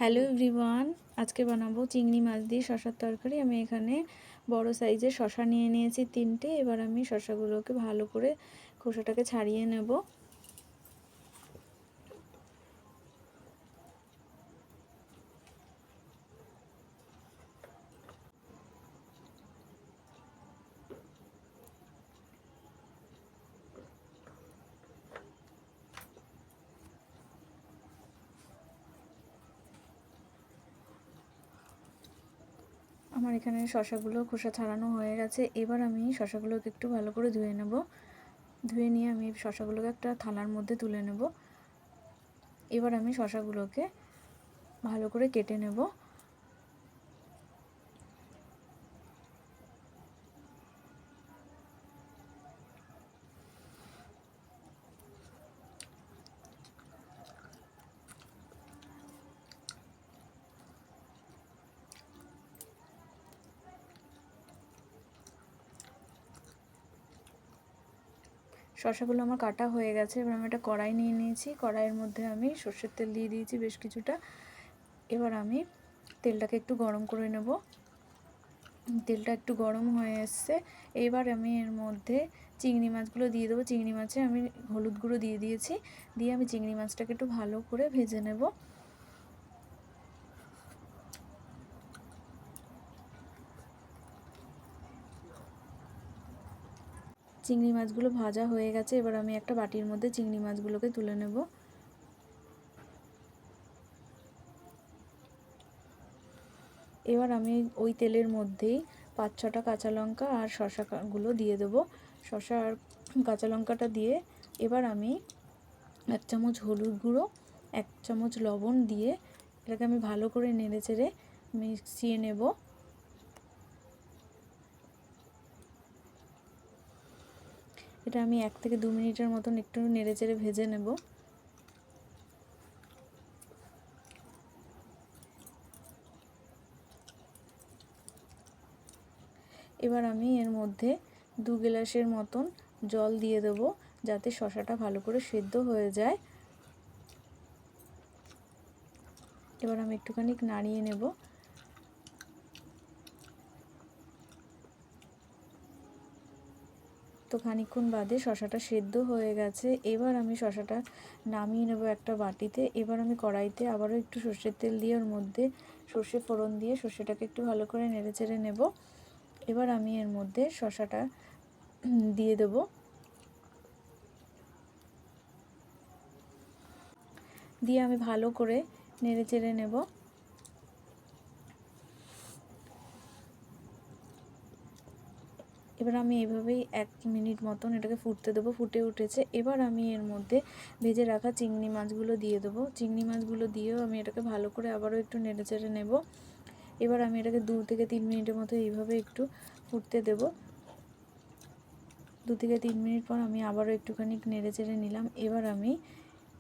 Hello everyone, আজকে বানাবো চিংড়ি মাছ দিয়ে শসার তরকারি। আমি এখানে বড় সাইজের শসা নিয়ে নিয়েছি 3টে। এবার আমি শসাগুলোকে ভালো করে খোসাটাকে ছাড়িয়ে নেব। আমার এখানে শসাগুলো খোসা ছাড়ানো হয়ে গেছে। এবার আমি শসাগুলোকে একটু ভালো করে ধুয়ে নেব। ধুয়ে নিয়ে আমি শসাগুলোকে একটা থালার মধ্যে তুলে নেব। এবার আমি শসাগুলোকে ভালো করে কেটে নেব। শসাগুলো আমার কাটা হয়ে গেছে। এবার আমি একটা কড়াই নিয়ে নিয়েছি। কড়াইয়ের মধ্যে আমি সর্ষের তেল দিয়ে দিয়েছি বেশ কিছুটা। এবার আমি তেলটাকে একটু গরম করে নেব। তেলটা একটু গরম হয়ে এসছে। এবার আমি এর মধ্যে চিংড়ি মাছগুলো দিয়ে দেবো। চিংড়ি মাছে আমি হলুদ গুঁড়ো দিয়ে দিয়েছি। দিয়ে আমি চিংড়ি মাছটাকে একটু ভালো করে ভেজে নেব। চিংড়ি মাছগুলো ভাজা হয়ে গেছে। এবার আমি একটা বাটির মধ্যে চিংড়ি মাছগুলোকে তুলে নেব। এবার আমি ওই তেলের মধ্যেই 5-6টা কাঁচা লঙ্কা আর শসাগুলো দিয়ে দেবো। শসা আর কাঁচা লঙ্কাটা দিয়ে এবার আমি 1 চামচ হলুদ গুঁড়ো, 1 চামচ লবণ দিয়ে এটাকে আমি ভালো করে নেড়ে চেড়ে মিশিয়ে নেব। এটা আমি 1 থেকে 2 মিনিটের মতন একটু নেড়ে চেড়ে ভেজে নেব। এবার আমি এর মধ্যে 2 গ্লাসের মতন জল দিয়ে দেব, যাতে শসাটা ভালো করে সেদ্ধ হয়ে যায়। এবার আমি একটুখানি নাড়িয়ে নেব। তো খানিকক্ষণ বাদে শসাটা সেদ্ধ হয়ে গেছে। এবার আমি শসাটা নামিয়ে নেব একটা বাটিতে। এবার আমি কড়াইতে আবারও একটু সর্ষের তেল দিয়ে ওর মধ্যে সর্ষে ফোড়ন দিয়ে সর্ষেটাকে একটু ভালো করে নেড়ে চেড়ে নেব। এবার আমি এর মধ্যে শসাটা দিয়ে দেব। দিয়ে আমি ভালো করে নেড়ে চেড়ে নেব। এবার আমি এইভাবেই 1 মিনিট মতন এটাকে ফুটতে দেবো। ফুটে উঠেছে। এবার আমি এর মধ্যে ভেজে রাখা চিংড়ি মাছগুলো দিয়ে দেবো। চিংড়ি মাছগুলো দিয়েও আমি এটাকে ভালো করে আবারও একটু নেড়ে চেড়ে নেব। এবার আমি এটাকে 2 থেকে 3 মিনিটের মতো এইভাবে একটু ফুটতে দেব। 2 থেকে 3 মিনিট পর আমি আবারও একটুখানি নেড়ে চেড়ে নিলাম। এবার আমি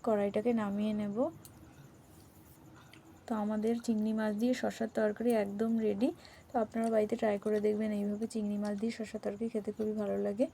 কড়াইটাকে নামিয়ে নেব। তো আমাদের চিংড়ি মাছ দিয়ে শসার তরকারি একদম রেডি। তো আপনারা বাড়িতে ট্রাই করে দেখবেন। এইভাবে চিংড়ি মাছ দিয়ে শসার তরকারি খেতে খুবই ভালো লাগে।